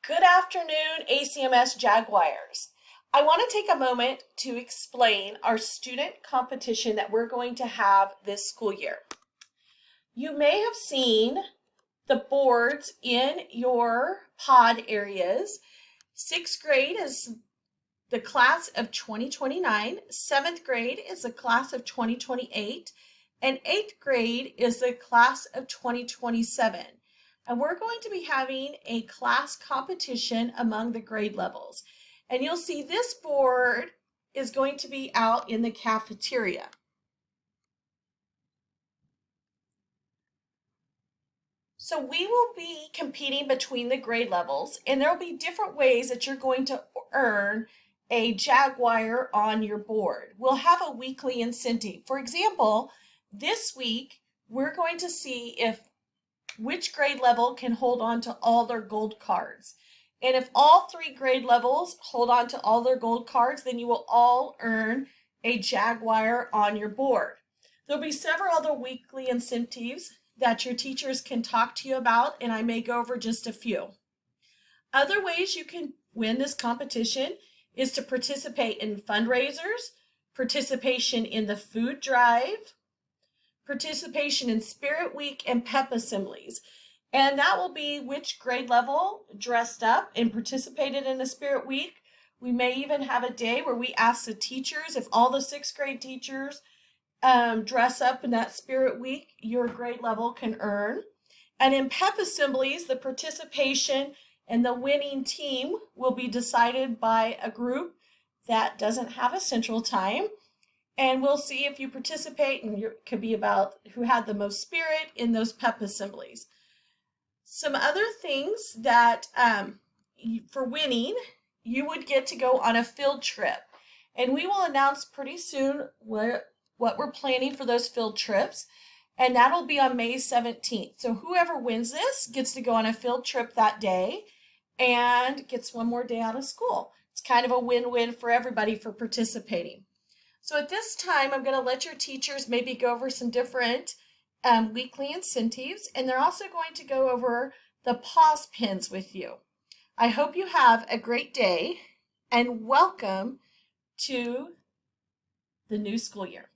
Good afternoon, ACMS Jaguars. I want to take a moment to explain our student competition that we're going to have this school year. You may have seen the boards in your pod areas. Sixth grade is the class of 2029, seventh grade is the class of 2028, and eighth grade is the class of 2027. And we're going to be having a class competition among the grade levels. And you'll see this board is going to be out in the cafeteria. So we will be competing between the grade levels, and there will be different ways that you're going to earn a Jaguar on your board. We'll have a weekly incentive. For example, this week, we're going to see which grade level can hold on to all their gold cards. And if all three grade levels hold on to all their gold cards, then you will all earn a Jaguar on your board. There'll be several other weekly incentives that your teachers can talk to you about, and I may go over just a few. Other ways you can win this competition is to participate in fundraisers, participation in the food drive, participation in Spirit Week and PEP assemblies. And that will be which grade level dressed up and participated in the Spirit Week. We may even have a day where we ask the teachers, if all the sixth grade teachers dress up in that Spirit Week, your grade level can earn. And in PEP assemblies, the participation and the winning team will be decided by a group that doesn't have a central time. And we'll see if you participate, and it could be about who had the most spirit in those PEP assemblies. Some other things that for winning, you would get to go on a field trip. And we will announce pretty soon what we're planning for those field trips. And that'll be on May 17th. So whoever wins this gets to go on a field trip that day and gets one more day out of school. It's kind of a win-win for everybody for participating. So at this time, I'm going to let your teachers maybe go over some different weekly incentives, and they're also going to go over the pause pins with you. I hope you have a great day, and welcome to the new school year.